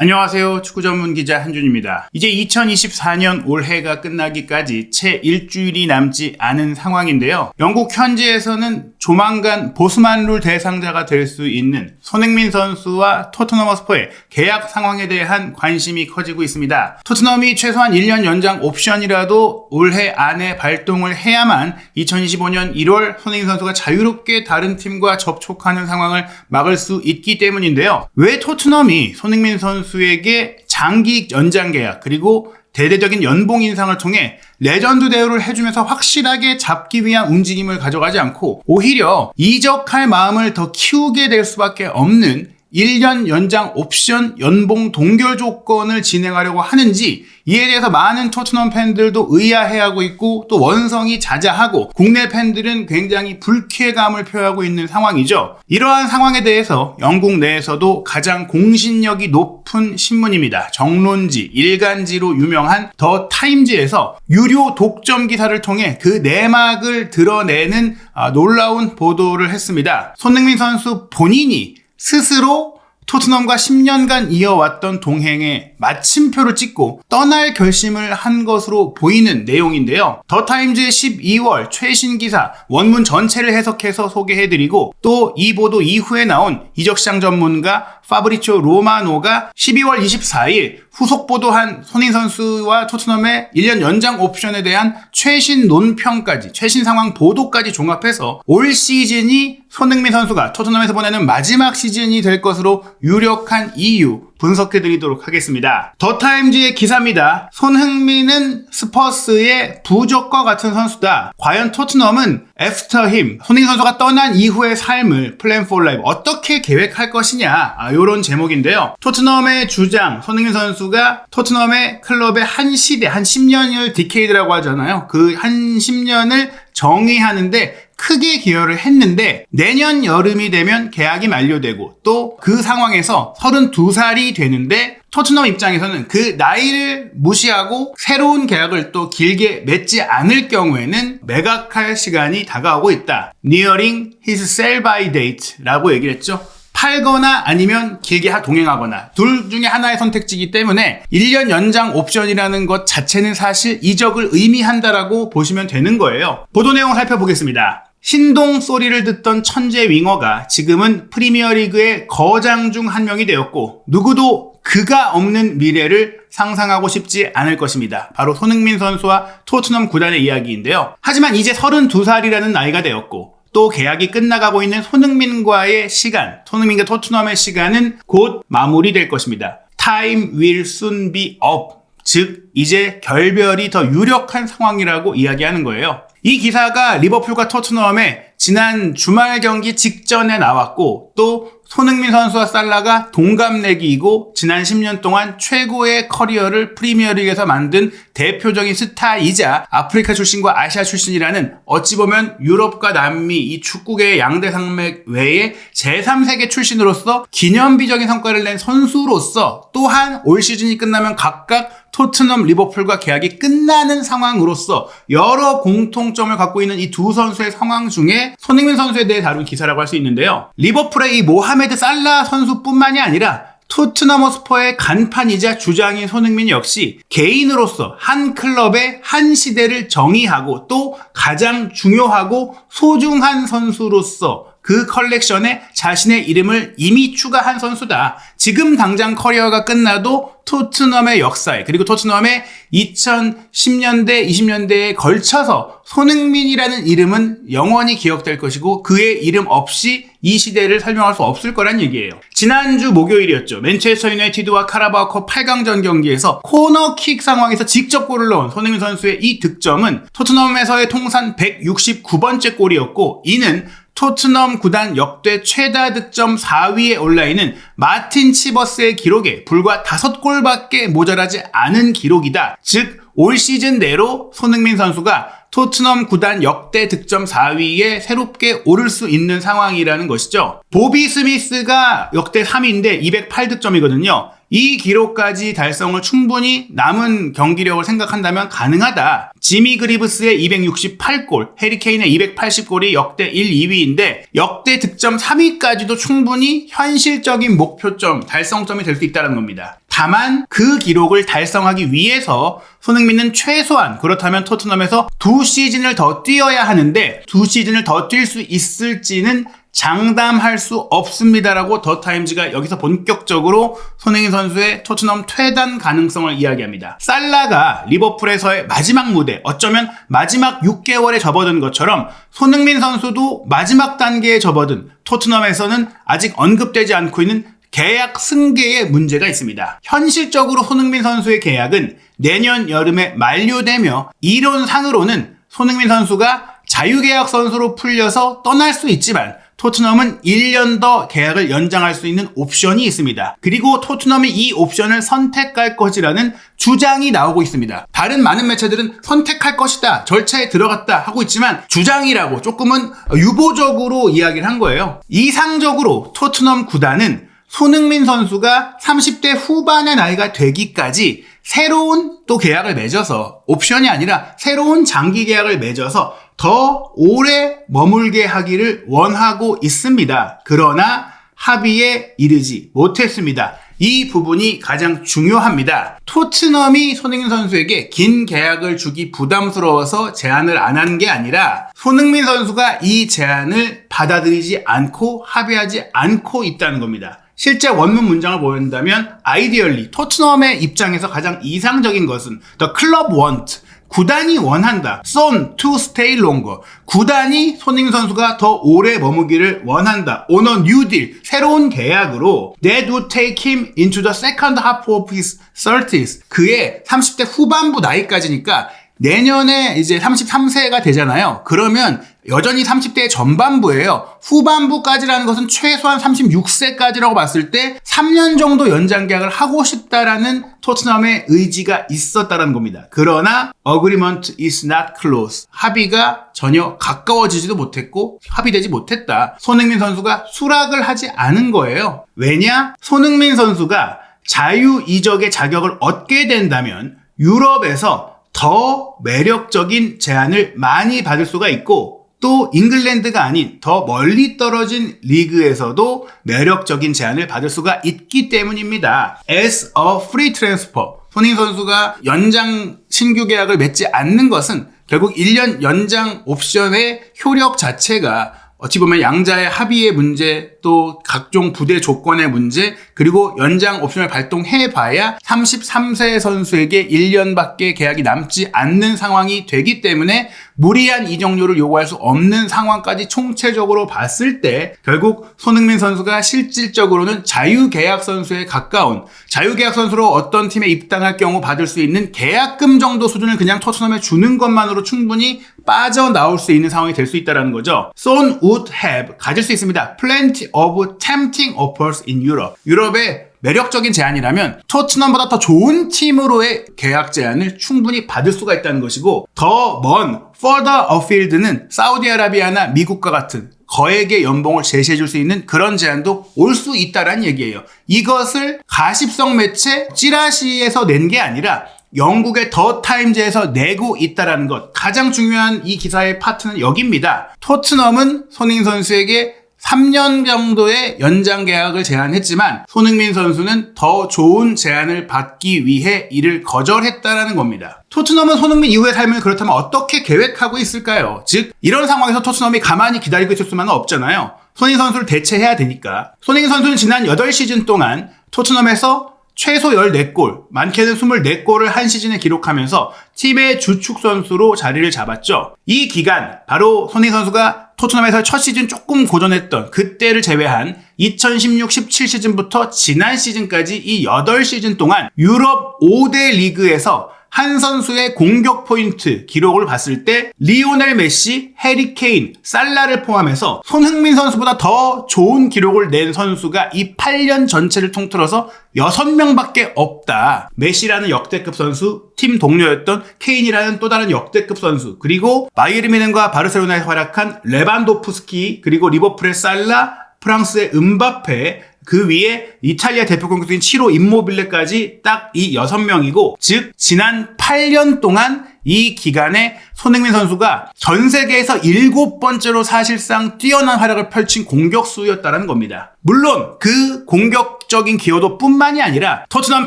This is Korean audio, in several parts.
안녕하세요. 축구 전문 기자 한준입니다. 이제 2024년 올해가 끝나기까지 채 일주일이 남지 않은 상황인데요. 영국 현지에서는 조만간 보스만 룰 대상자가 될 수 있는 손흥민 선수와 토트넘 허스퍼의 계약 상황에 대한 관심이 커지고 있습니다. 토트넘이 최소한 1년 연장 옵션이라도 올해 안에 발동을 해야만 2025년 1월 손흥민 선수가 자유롭게 다른 팀과 접촉하는 상황을 막을 수 있기 때문인데요. 왜 토트넘이 손흥민 선수에게 장기 연장 계약 그리고 대대적인 연봉 인상을 통해 레전드 대우를 해주면서 확실하게 잡기 위한 움직임을 가져가지 않고 오히려 이적할 마음을 더 키우게 될 수밖에 없는 1년 연장 옵션 연봉 동결 조건을 진행하려고 하는지, 이에 대해서 많은 토트넘 팬들도 의아해하고 있고 또 원성이 자자하고 국내 팬들은 굉장히 불쾌감을 표하고 있는 상황이죠. 이러한 상황에 대해서 영국 내에서도 가장 공신력이 높은 신문입니다. 정론지, 일간지로 유명한 더 타임즈에서 유료 독점 기사를 통해 그 내막을 드러내는 놀라운 보도를 했습니다. 손흥민 선수 본인이 스스로 토트넘과 10년간 이어왔던 동행에 마침표를 찍고 떠날 결심을 한 것으로 보이는 내용인데요. 더 타임즈의 12월 최신 기사 원문 전체를 해석해서 소개해드리고, 또 이 보도 이후에 나온 이적시장 전문가 파브리치오 로마노가 12월 24일 후속 보도한 손흥민 선수와 토트넘의 1년 연장 옵션에 대한 최신 논평까지, 최신 상황 보도까지 종합해서 올 시즌이 손흥민 선수가 토트넘에서 보내는 마지막 시즌이 될 것으로 유력한 이유 분석해드리도록 하겠습니다. 더 타임즈의 기사입니다. 손흥민은 스퍼스의 부적과 같은 선수다. 과연 토트넘은 After him, 손흥민 선수가 떠난 이후의 삶을 Plan for Life 어떻게 계획할 것이냐, 이런 제목인데요. 토트넘의 주장 손흥민 선수가 토트넘의 클럽의 한 시대, 한 10년을 디케이드라고 하잖아요. 그 한 10년을 정의하는데 크게 기여를 했는데, 내년 여름이 되면 계약이 만료되고 또 그 상황에서 32살이 되는데 토트넘 입장에서는 그 나이를 무시하고 새로운 계약을 또 길게 맺지 않을 경우에는 매각할 시간이 다가오고 있다. Nearing his sell-by date라고 얘기를 했죠. 팔거나 아니면 길게 동행하거나 둘 중에 하나의 선택지이기 때문에 1년 연장 옵션이라는 것 자체는 사실 이적을 의미한다라고 보시면 되는 거예요. 보도 내용을 살펴보겠습니다. 신동 소리를 듣던 천재 윙어가 지금은 프리미어리그의 거장 중 한 명이 되었고 누구도 그가 없는 미래를 상상하고 싶지 않을 것입니다. 바로 손흥민 선수와 토트넘 구단의 이야기인데요. 하지만 이제 32살이라는 나이가 되었고 또 계약이 끝나가고 있는 손흥민과의 시간, 손흥민과 토트넘의 시간은 곧 마무리될 것입니다. Time will soon be up. 즉 이제 결별이 더 유력한 상황이라고 이야기하는 거예요. 이 기사가 리버풀과 토트넘의 지난 주말 경기 직전에 나왔고, 또 손흥민 선수와 살라가 동갑내기이고 지난 10년 동안 최고의 커리어를 프리미어리그에서 만든 대표적인 스타이자 아프리카 출신과 아시아 출신이라는, 어찌 보면 유럽과 남미 이 축구계의 양대 산맥 외에 제3세계 출신으로서 기념비적인 성과를 낸 선수로서, 또한 올 시즌이 끝나면 각각 토트넘, 리버풀과 계약이 끝나는 상황으로서 여러 공통점을 갖고 있는 이 두 선수의 상황 중에 손흥민 선수에 대해 다룬 기사라고 할 수 있는데요. 리버풀의 이 모하메드 살라 선수뿐만이 아니라 토트넘 허스퍼의 간판이자 주장인 손흥민 역시 개인으로서 한 클럽의 한 시대를 정의하고 또 가장 중요하고 소중한 선수로서 그 컬렉션에 자신의 이름을 이미 추가한 선수다. 지금 당장 커리어가 끝나도 토트넘의 역사에, 그리고 토트넘의 2010년대, 20년대에 걸쳐서 손흥민이라는 이름은 영원히 기억될 것이고 그의 이름 없이 이 시대를 설명할 수 없을 거란 얘기예요. 지난주 목요일이었죠. 맨체스터 유나이티드와 카라바오컵 8강전 경기에서 코너킥 상황에서 직접 골을 넣은 손흥민 선수의 이 득점은 토트넘에서의 통산 169번째 골이었고, 이는 토트넘 구단 역대 최다 득점 4위에 올라있는 마틴 치버스의 기록에 불과 5골밖에 모자라지 않은 기록이다. 즉 올 시즌 내로 손흥민 선수가 토트넘 구단 역대 득점 4위에 새롭게 오를 수 있는 상황이라는 것이죠. 보비 스미스가 역대 3위인데 208득점이거든요. 이 기록까지 달성을 충분히 남은 경기력을 생각한다면 가능하다. 지미 그리브스의 268골, 해리케인의 280골이 역대 1, 2위인데 역대 득점 3위까지도 충분히 현실적인 목표점, 달성점이 될 수 있다는 겁니다. 다만 그 기록을 달성하기 위해서 손흥민은 최소한 그렇다면 토트넘에서 2시즌을 더 뛰어야 하는데 2시즌을 더 뛸 수 있을지는 장담할 수 없습니다라고 더 타임즈가 여기서 본격적으로 손흥민 선수의 토트넘 퇴단 가능성을 이야기합니다. 살라가 리버풀에서의 마지막 무대, 어쩌면 마지막 6개월에 접어든 것처럼 손흥민 선수도 마지막 단계에 접어든 토트넘에서는 아직 언급되지 않고 있는 계약 승계에 문제가 있습니다. 현실적으로 손흥민 선수의 계약은 내년 여름에 만료되며 이론상으로는 손흥민 선수가 자유계약 선수로 풀려서 떠날 수 있지만 토트넘은 1년 더 계약을 연장할 수 있는 옵션이 있습니다. 그리고 토트넘이 이 옵션을 선택할 것이라는 주장이 나오고 있습니다. 다른 많은 매체들은 선택할 것이다, 절차에 들어갔다 하고 있지만 주장이라고 조금은 유보적으로 이야기를 한 거예요. 이상적으로 토트넘 구단은 손흥민 선수가 30대 후반의 나이가 되기까지 새로운 또 계약을 맺어서 옵션이 아니라 새로운 장기 계약을 맺어서 더 오래 머물게 하기를 원하고 있습니다. 그러나 합의에 이르지 못했습니다. 이 부분이 가장 중요합니다. 토트넘이 손흥민 선수에게 긴 계약을 주기 부담스러워서 제안을 안 한 게 아니라 손흥민 선수가 이 제안을 받아들이지 않고 합의하지 않고 있다는 겁니다. 실제 원문 문장을 보인다면 아이디얼리 토트넘의 입장에서 가장 이상적인 것은 The club want, 구단이 원한다. Son to stay longer, 구단이 손흥민 선수가 더 오래 머무기를 원한다. On a new deal, 새로운 계약으로 That would take him into the second half of his 30s, 그의 30대 후반부 나이까지니까 내년에 이제 33세가 되잖아요. 그러면 여전히 30대 전반부예요. 후반부까지라는 것은 최소한 36세까지라고 봤을 때 3년 정도 연장 계약을 하고 싶다라는 토트넘의 의지가 있었다는 겁니다. 그러나 agreement is not close, 합의가 전혀 가까워지지도 못했고 합의되지 못했다. 손흥민 선수가 수락을 하지 않은 거예요. 왜냐? 손흥민 선수가 자유 이적의 자격을 얻게 된다면 유럽에서 더 매력적인 제안을 많이 받을 수가 있고 또 잉글랜드가 아닌 더 멀리 떨어진 리그에서도 매력적인 제안을 받을 수가 있기 때문입니다. As a free transfer, 손흥민 선수가 연장 신규 계약을 맺지 않는 것은 결국 1년 연장 옵션의 효력 자체가 어찌 보면 양자의 합의의 문제, 또 각종 부대 조건의 문제, 그리고 연장 옵션을 발동해봐야 33세 선수에게 1년밖에 계약이 남지 않는 상황이 되기 때문에 무리한 이적료를 요구할 수 없는 상황까지 총체적으로 봤을 때 결국 손흥민 선수가 실질적으로는 자유계약 선수에 가까운, 자유계약 선수로 어떤 팀에 입단할 경우 받을 수 있는 계약금 정도 수준을 그냥 토트넘에 주는 것만으로 충분히 빠져나올 수 있는 상황이 될 수 있다는 거죠. Son would have, 가질 수 있습니다. Plenty of tempting offers in Europe. 유럽의 매력적인 제안이라면 토트넘보다 더 좋은 팀으로의 계약 제안을 충분히 받을 수가 있다는 것이고, 더 먼 further afield는 사우디아라비아나 미국과 같은 거액의 연봉을 제시해줄 수 있는 그런 제안도 올 수 있다는 얘기예요. 이것을 가십성 매체 찌라시에서 낸 게 아니라 영국의 더 타임즈에서 내고 있다는 것. 가장 중요한 이 기사의 파트는 여기입니다. 토트넘은 손흥민 선수에게 3년 정도의 연장 계약을 제안했지만 손흥민 선수는 더 좋은 제안을 받기 위해 이를 거절했다라는 겁니다. 토트넘은 손흥민 이후의 삶을 그렇다면 어떻게 계획하고 있을까요? 즉 이런 상황에서 토트넘이 가만히 기다리고 있을 수만은 없잖아요. 손흥민 선수를 대체해야 되니까. 손흥민 선수는 지난 8시즌 동안 토트넘에서 최소 14골, 많게는 24골을 한 시즌에 기록하면서 팀의 주축 선수로 자리를 잡았죠. 이 기간, 바로 손흥민 선수가 토트넘에서 첫 시즌 조금 고전했던 그때를 제외한 2016-17 시즌부터 지난 시즌까지 이 8시즌 동안 유럽 5대 리그에서 한 선수의 공격 포인트 기록을 봤을 때 리오넬 메시, 해리 케인, 살라를 포함해서 손흥민 선수보다 더 좋은 기록을 낸 선수가 이 8년 전체를 통틀어서 6명밖에 없다. 메시라는 역대급 선수, 팀 동료였던 케인이라는 또 다른 역대급 선수, 그리고 바이에른 뮌헨과 바르셀로나에 활약한 레반도프스키, 그리고 리버풀의 살라, 프랑스의 음바페, 그 위에 이탈리아 대표 공격수인 치로 임모빌레까지 딱 이 6명이고, 즉 지난 8년 동안 이 기간에 손흥민 선수가 전 세계에서 7번째로 사실상 뛰어난 활약을 펼친 공격수였다는 겁니다. 물론 그 공격적인 기여도 뿐만이 아니라 토트넘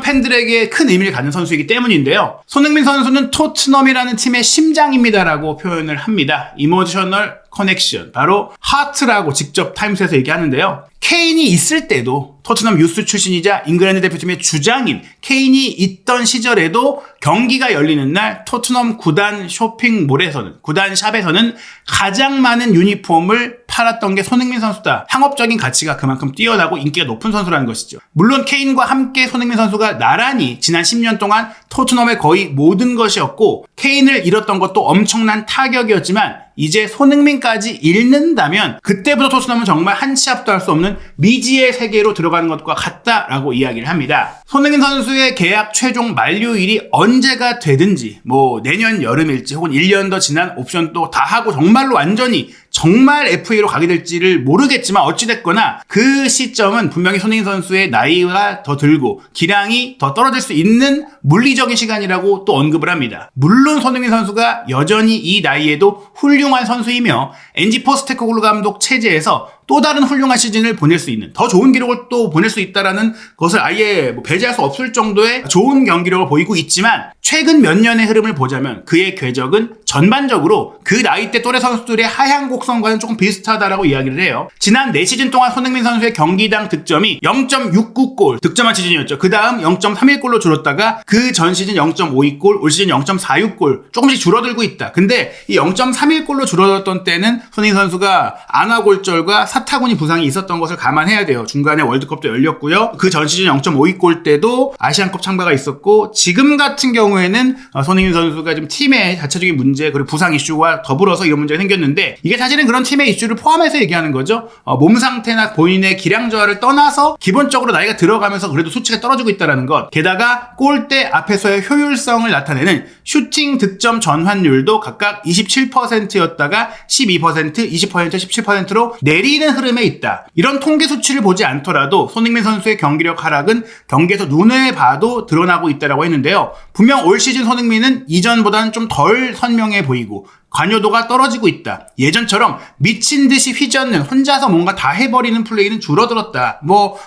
팬들에게 큰 의미를 갖는 선수이기 때문인데요. 손흥민 선수는 토트넘이라는 팀의 심장입니다라고 표현을 합니다. 이모셔널 커넥션, 바로 하트라고 직접 타임스에서 얘기하는데요. 케인이 있을 때도 토트넘 유스 출신이자 잉글랜드 대표팀의 주장인 케인이 있던 시절에도 경기가 열리는 날 토트넘 구단 쇼핑몰에서는, 구단 샵에서는 가장 많은 유니폼을 팔았던 게 손흥민 선수다. 상업적인 가치가 그만큼 뛰어나고 인기가 높은 선수라는 것이죠. 물론 케인과 함께 손흥민 선수가 나란히 지난 10년 동안 토트넘의 거의 모든 것이었고, 케인을 잃었던 것도 엄청난 타격이었지만 이제 손흥민까지 잃는다면 그때부터 토트넘은 정말 한 치 앞도 할 수 없는 미지의 세계로 들어가는 것과 같다라고 이야기를 합니다. 손흥민 선수의 계약 최종 만료일이 언제가 되든지, 뭐 내년 여름일지 혹은 1년 더 지난 옵션도 다 하고 정말로 완전히 정말 FA로 가게 될지를 모르겠지만 어찌됐거나 그 시점은 분명히 손흥민 선수의 나이가 더 들고 기량이 더 떨어질 수 있는 물리적인 시간이라고 또 언급을 합니다. 물론 손흥민 선수가 여전히 이 나이에도 훌륭한 선수이며 엔지 포스테코글루 감독 체제에서 또 다른 훌륭한 시즌을 보낼 수 있는, 더 좋은 기록을 또 보낼 수 있다라는 것을 아예 배제할 수 없을 정도의 좋은 경기력을 보이고 있지만, 최근 몇 년의 흐름을 보자면 그의 궤적은 전반적으로 그 나이대 또래 선수들의 하향 곡선과는 조금 비슷하다라고 이야기를 해요. 지난 4시즌 동안 손흥민 선수의 경기당 득점이 0.69골 득점한 시즌이었죠. 그 다음 0.31골로 줄었다가 그 전 시즌 0.52골, 올 시즌 0.46골 조금씩 줄어들고 있다. 근데 이 0.31골로 줄어들었던 때는 손흥민 선수가 안아골절과 사타구니 부상이 있었던 것을 감안해야 돼요. 중간에 월드컵도 열렸고요. 그 전 시즌 0.52골 때도 아시안컵 참가가 있었고, 지금 같은 경우에는 손흥민 선수가 좀 팀의 자체적인 문제, 그리고 부상 이슈와 더불어서 이런 문제가 생겼는데, 이게 사실은 그런 팀의 이슈를 포함해서 얘기하는 거죠. 몸 상태나 본인의 기량 저하를 떠나서 기본적으로 나이가 들어가면서 그래도 수치가 떨어지고 있다는 것, 게다가 골대 앞에서의 효율성을 나타내는 슈팅 득점 전환율도 각각 27%였다가 12%, 20%, 17%로 내리는 흐름에 있다. 이런 통계 수치를 보지 않더라도 손흥민 선수의 경기력 하락은 경기에서 눈에 봐도 드러나고 있다고 했는데요. 분명 올 시즌 손흥민은 이전보다는 좀 덜 선명해 보이고 관여도가 떨어지고 있다. 예전처럼 미친 듯이 휘젓는, 혼자서 뭔가 다 해버리는 플레이는 줄어들었다.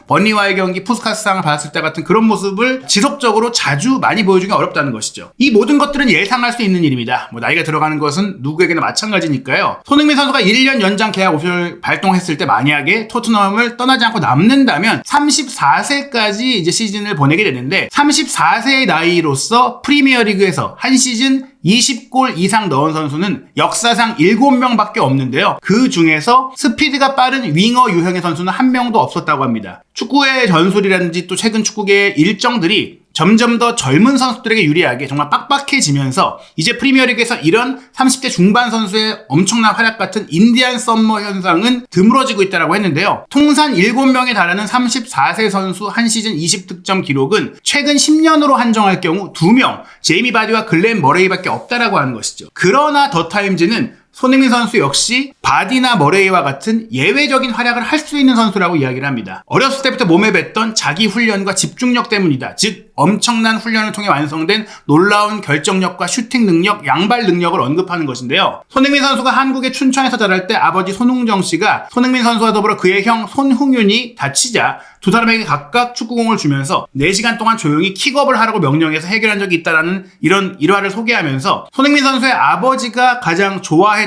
버니와의 경기 푸스카스상을 받았을 때 같은 그런 모습을 지속적으로 자주 많이 보여주기 어렵다는 것이죠. 이 모든 것들은 예상할 수 있는 일입니다. 나이가 들어가는 것은 누구에게나 마찬가지니까요. 손흥민 선수가 1년 연장 계약 옵션을 발동했을 때 만약에 토트넘을 떠나지 않고 남는다면 34세까지 이제 시즌을 보내게 되는데, 34세의 나이로서 프리미어리그에서 한 시즌 20골 이상 넣은 선수는 역사상 7명밖에 없는데요. 그 중에서 스피드가 빠른 윙어 유형의 선수는 한 명도 없었다고 합니다. 축구의 전술이라든지 또 최근 축구계의 일정들이 점점 더 젊은 선수들에게 유리하게 정말 빡빡해지면서 이제 프리미어리그에서 이런 30대 중반 선수의 엄청난 활약 같은 인디안 썸머 현상은 드물어지고 있다고 했는데요. 통산 7명에 달하는 34세 선수 한 시즌 20득점 기록은 최근 10년으로 한정할 경우 2명, 제이미 바디와 글렌 머레이밖에 없다라고 하는 것이죠. 그러나 더 타임즈는 손흥민 선수 역시 바디나 머레이와 같은 예외적인 활약을 할 수 있는 선수라고 이야기를 합니다. 어렸을 때부터 몸에 뱄던 자기 훈련과 집중력 때문이다. 즉 엄청난 훈련을 통해 완성된 놀라운 결정력과 슈팅 능력, 양발 능력을 언급하는 것인데요. 손흥민 선수가 한국의 춘천에서 자랄 때 아버지 손흥정 씨가 손흥민 선수와 더불어 그의 형 손흥윤이 다치자 두 사람에게 각각 축구공을 주면서 4시간 동안 조용히 킥업을 하라고 명령해서 해결한 적이 있다라는 이런 일화를 소개하면서, 손흥민 선수의 아버지가 가장 좋아하며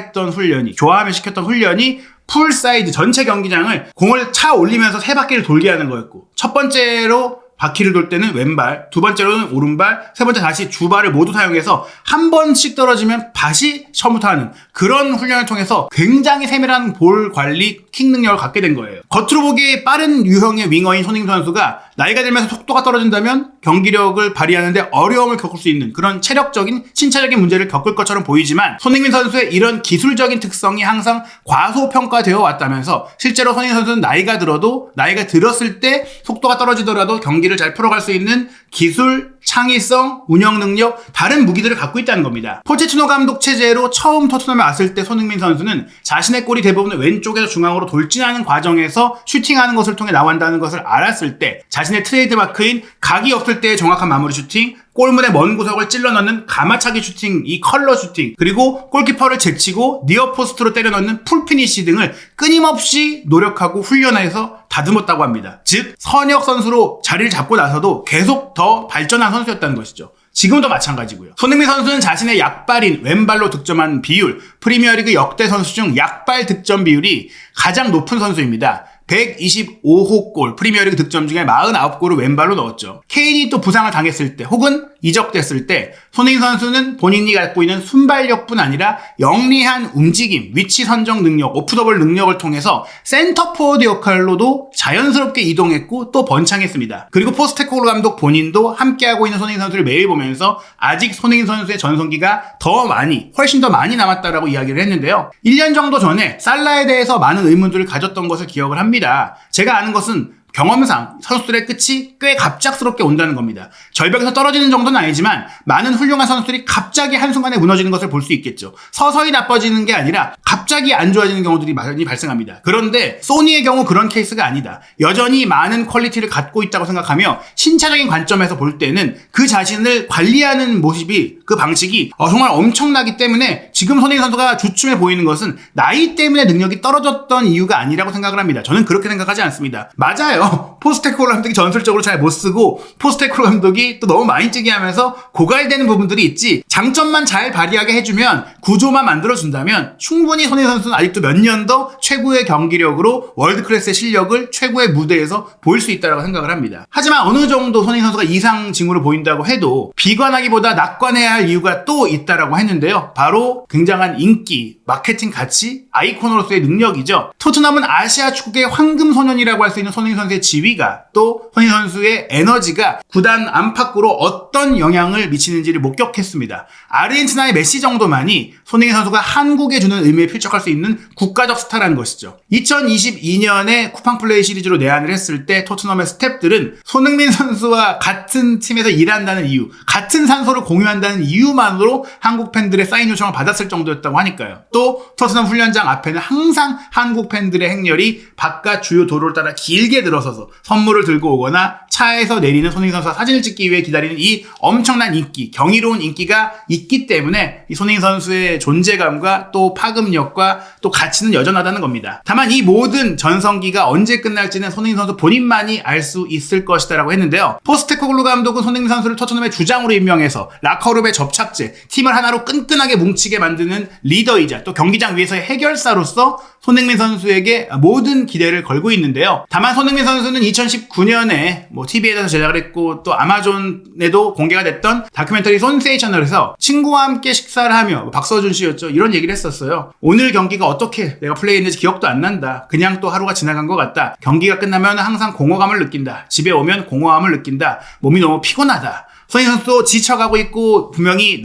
시켰던 훈련이 풀사이즈 전체 경기장을 공을 차 올리면서 3바퀴를 돌게 하는 거였고, 첫 번째로 바퀴를 돌 때는 왼발, 두 번째로는 오른발, 세 번째 다시 주발을 모두 사용해서 한 번씩 떨어지면 다시 처음부터 하는 그런 훈련을 통해서 굉장히 세밀한 볼 관리, 킥 능력을 갖게 된 거예요. 겉으로 보기에 빠른 유형의 윙어인 손흥민 선수가 나이가 들면서 속도가 떨어진다면 경기력을 발휘하는데 어려움을 겪을 수 있는 그런 체력적인, 신체적인 문제를 겪을 것처럼 보이지만 손흥민 선수의 이런 기술적인 특성이 항상 과소평가되어 왔다면서 실제로 손흥민 선수는 나이가 들었을 때 속도가 떨어지더라도 경기를 잘 풀어갈 수 있는 기술, 창의성, 운영 능력, 다른 무기들을 갖고 있다는 겁니다. 포체티노 감독 체제로 처음 토트넘에 왔을 때 손흥민 선수는 자신의 골이 대부분 왼쪽에서 중앙으로 돌진하는 과정에서 슈팅하는 것을 통해 나온다는 것을 알았을 때 자신의 트레이드마크인 각이 없을 때의 정확한 마무리 슈팅, 골문의 먼 구석을 찔러 넣는 가마차기 슈팅, 이 컬러 슈팅, 그리고 골키퍼를 제치고 니어포스트로 때려 넣는 풀피니시 등을 끊임없이 노력하고 훈련해서 다듬었다고 합니다. 즉 선역 선수로 자리를 잡고 나서도 계속 더 발전한 선수였다는 것이죠. 지금도 마찬가지고요. 손흥민 선수는 자신의 약발인 왼발로 득점한 비율, 프리미어리그 역대 선수 중 약발 득점 비율이 가장 높은 선수입니다. 125호 골, 프리미어리그 득점 중에 49골을 왼발로 넣었죠. 케인이 또 부상을 당했을 때 혹은 이적됐을 때 손흥민 선수는 본인이 갖고 있는 순발력뿐 아니라 영리한 움직임, 위치 선정 능력, 오프더볼 능력을 통해서 센터포워드 역할로도 자연스럽게 이동했고 또 번창했습니다. 그리고 포스테코글루 감독 본인도 함께하고 있는 손흥민 선수를 매일 보면서 아직 손흥민 선수의 전성기가 훨씬 더 많이 남았다라고 이야기를 했는데요. 1년 정도 전에 살라에 대해서 많은 의문들을 가졌던 것을 기억을 합니다. 제가 아는 것은 경험상 선수들의 끝이 꽤 갑작스럽게 온다는 겁니다. 절벽에서 떨어지는 정도는 아니지만 많은 훌륭한 선수들이 갑자기 한순간에 무너지는 것을 볼 수 있겠죠. 서서히 나빠지는 게 아니라 갑자기 안 좋아지는 경우들이 많이 발생합니다. 그런데 소니의 경우 그런 케이스가 아니다. 여전히 많은 퀄리티를 갖고 있다고 생각하며 신체적인 관점에서 볼 때는 그 자신을 관리하는 모습이, 그 방식이 정말 엄청나기 때문에 지금 손흥민 선수가 주춤해 보이는 것은 나이 때문에 능력이 떨어졌던 이유가 아니라고 생각을 합니다. 저는 그렇게 생각하지 않습니다. 맞아요. 포스테코글루 감독이 전술적으로 잘 못 쓰고 포스테코글루 감독이 또 너무 많이 뛰게 하면서 고갈되는 부분들이 있지, 장점만 잘 발휘하게 해주면, 구조만 만들어준다면 충분히 손흥민 선수는 아직도 몇 년 더 최고의 경기력으로 월드클래스의 실력을 최고의 무대에서 보일 수 있다고 생각을 합니다. 하지만 어느 정도 손흥민 선수가 이상 징후를 보인다고 해도 비관하기보다 낙관해야 할 이유가 또 있다라고 했는데요. 바로 굉장한 인기, 마케팅 가치, 아이콘으로서의 능력이죠. 토트넘은 아시아 축구의 황금소년이라고 할 수 있는 손흥민 선수의 지위가, 또 손흥민 선수의 에너지가 구단 안팎으로 어떤 영향을 미치는지를 목격했습니다. 아르헨티나의 메시 정도만이 손흥민 선수가 한국에 주는 의미에 필적할 수 있는 국가적 스타라는 것이죠. 2022년에 쿠팡 플레이 시리즈로 내한을 했을 때 토트넘의 스태프들은 손흥민 선수와 같은 팀에서 일한다는 이유, 같은 산소를 공유한다는 이유만으로 한국 팬들의 사인 요청을 받았을 정도였다고 하니까요. 또 토트넘 훈련장 앞에는 항상 한국 팬들의 행렬이 바깥 주요 도로를 따라 길게 늘어서서 선물을 들고 오거나 차에서 내리는 손흥민 선수와 사진을 찍기 위해 기다리는 이 엄청난 인기, 경이로운 인기가 있기 때문에 이 손흥민 선수의 존재감과 또 파급력과 또 가치는 여전하다는 겁니다. 다만 이 모든 전성기가 언제 끝날지는 손흥민 선수 본인만이 알 수 있을 것이다라고 했는데요. 포스테코글루 감독은 손흥민 선수를 토트넘의 주장으로 임명해서 라커룸의 접착제, 팀을 하나로 끈끈하게 뭉치게 만드는 리더이자 또 경기장 위에서의 해결사로서 손흥민 선수에게 모든 기대를 걸고 있는데요. 다만 손흥민 선수는 2019년에 TV에서 제작을 했고 또 아마존에도 공개가 됐던 다큐멘터리 손세이셔널에서 친구와 함께 식사를 하며, 박서준 씨였죠, 이런 얘기를 했었어요. 오늘 경기가 어떻게 내가 플레이했는지 기억도 안 난다. 그냥 또 하루가 지나간 것 같다. 경기가 끝나면 항상 공허감을 느낀다. 집에 오면 공허함을 느낀다. 몸이 너무 피곤하다. 손흥민 선수도 지쳐가고 있고 분명히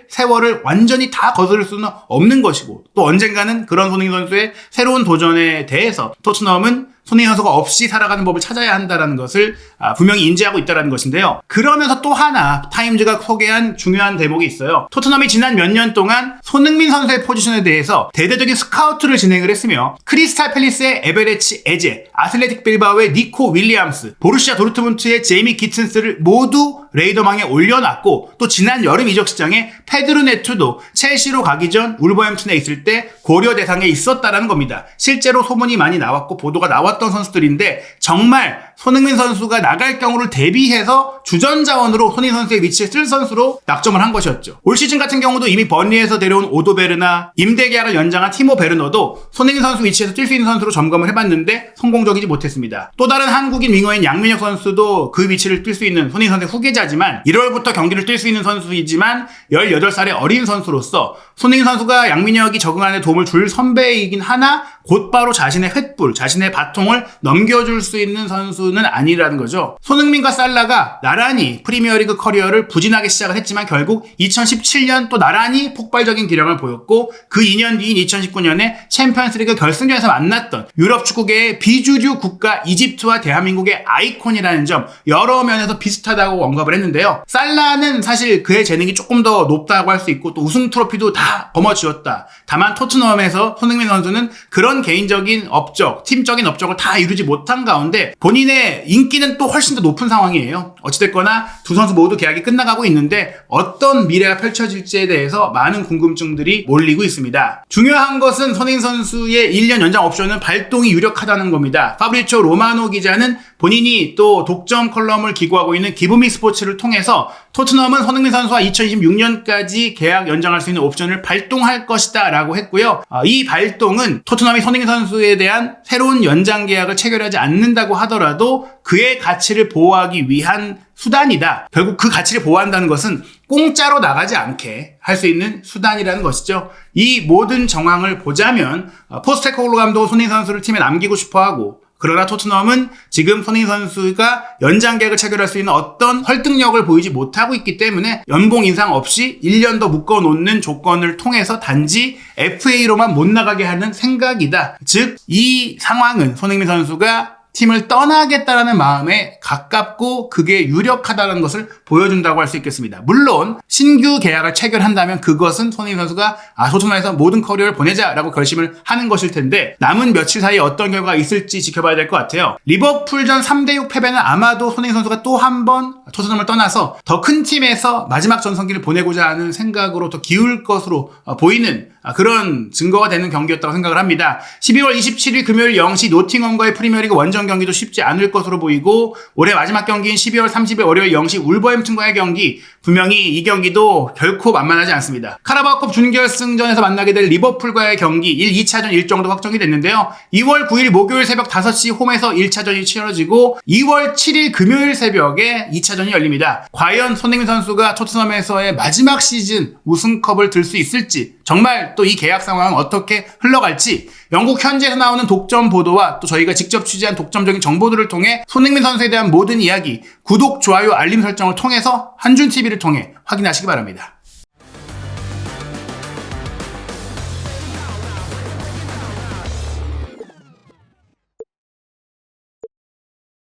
세월을 완전히 다 거스를 수는 없는 것이고, 또 언젠가는 그런 손흥민 선수의 새로운 도전에 대해서 토트넘은 손흥민 선수가 없이 살아가는 법을 찾아야 한다는 것을 분명히 인지하고 있다는 것인데요. 그러면서 또 하나 타임즈가 소개한 중요한 대목이 있어요. 토트넘이 지난 몇 년 동안 손흥민 선수의 포지션에 대해서 대대적인 스카우트를 진행을 했으며 크리스탈 팰리스의 에베레치 에제, 아틀레틱 빌바오의 니코 윌리엄스, 보루시아 도르트문트의 제이미 기튼스를 모두 레이더망에 올려놨고, 또 지난 여름 이적 시장에 페드로 네투도 첼시로 가기 전 울버햄튼에 있을 때 고려 대상에 있었다라는 겁니다. 실제로 소문이 많이 나왔고 보도가 나왔던 선수들인데, 정말 손흥민 선수가 나갈 경우를 대비해서 주전 자원으로 손흥민 선수의 위치에 쓸 선수로 낙점을 한 것이었죠. 올 시즌 같은 경우도 이미 번리에서 데려온 오도베르나 임대 계약을 연장한 티모 베르너도 손흥민 선수 위치에서 뛸 수 있는 선수로 점검을 해봤는데 성공적이지 못했습니다. 또 다른 한국인 윙어인 양민혁 선수도 그 위치를 뛸 수 있는 손흥민 선수의 후계자지만 1월부터 경기를 뛸 수 있는 선수이지만 18살의 어린 선수로서 손흥민 선수가 양민혁이 적응하는 데 도움을 줄 선배이긴 하나 곧바로 자신의 횃불, 자신의 바통을 발동을 넘겨줄 수 있는 선수는 아니라는 거죠. 손흥민과 살라가 나란히 프리미어리그 커리어를 부진하게 시작을 했지만 결국 2017년 또 나란히 폭발적인 기량을 보였고 그 2년 뒤인 2019년에 챔피언스리그 결승전에서 만났던 유럽 축구계의 비주류 국가 이집트와 대한민국의 아이콘이라는 점 여러 면에서 비슷하다고 언급을 했는데요. 살라는 사실 그의 재능이 조금 더 높다고 할 수 있고 또 우승 트로피도 다 거머쥐었다. 다만 토트넘에서 손흥민 선수는 그런 개인적인 업적, 팀적인 업적을 다 이루지 못한 가운데 본인의 인기는 또 훨씬 더 높은 상황이에요. 어찌됐거나 두 선수 모두 계약이 끝나가고 있는데 어떤 미래가 펼쳐질지에 대해서 많은 궁금증들이 몰리고 있습니다. 중요한 것은 손흥민 선수의 1년 연장 옵션은 발동이 유력하다는 겁니다. 파브리치오 로마노 기자는 본인이 또 독점 컬럼을 기고하고 있는 기브미 스포츠를 통해서 토트넘은 손흥민 선수와 2026년까지 계약 연장할 수 있는 옵션을 발동할 것이다 라고 했고요. 이 발동은 토트넘이 손흥민 선수에 대한 새로운 연장 계약을 체결하지 않는다고 하더라도 그의 가치를 보호하기 위한 수단이다. 결국 그 가치를 보호한다는 것은 공짜로 나가지 않게 할 수 있는 수단이라는 것이죠. 이 모든 정황을 보자면 포스테코글루 감독은 손흥민 선수를 팀에 남기고 싶어하고 그러나 토트넘은 지금 손흥민 선수가 연장 계약을 체결할 수 있는 어떤 설득력을 보이지 못하고 있기 때문에 연봉 인상 없이 1년 더 묶어놓는 조건을 통해서 단지 FA로만 못 나가게 하는 생각이다. 즉, 이 상황은 손흥민 선수가 팀을 떠나겠다라는 마음에 가깝고 그게 유력하다는 것을 보여준다고 할 수 있겠습니다. 물론 신규 계약을 체결한다면 그것은 손흥민 선수가 토트넘에서 모든 커리어를 보내자라고 결심을 하는 것일 텐데 남은 며칠 사이에 어떤 결과가 있을지 지켜봐야 될 것 같아요. 리버풀전 3대6 패배는 아마도 손흥민 선수가 또 한 번 토트넘을 떠나서 더 큰 팀에서 마지막 전성기를 보내고자 하는 생각으로 더 기울 것으로 보이는 그런 증거가 되는 경기였다고 생각을 합니다. 12월 27일 금요일 0시 노팅엄과의 프리미어리그 원정 경기도 쉽지 않을 것으로 보이고 올해 마지막 경기인 12월 30일 월요일 0시 울버햄튼과의 경기 분명히 이 경기도 결코 만만하지 않습니다. 카라바오컵 준결승전에서 만나게 될 리버풀과의 경기 1, 2차전 일정도 확정이 됐는데요. 2월 9일 목요일 새벽 5시 홈에서 1차전이 치러지고 2월 7일 금요일 새벽에 2차전이 열립니다. 과연 손흥민 선수가 토트넘에서의 마지막 시즌 우승컵을 들 수 있을지 정말 또 이 계약 상황은 어떻게 흘러갈지 영국 현지에서 나오는 독점 보도와 또 저희가 직접 취재한 독점적인 정보들을 통해 손흥민 선수에 대한 모든 이야기 구독, 좋아요, 알림 설정을 통해서 한준TV를 통해 확인하시기 바랍니다.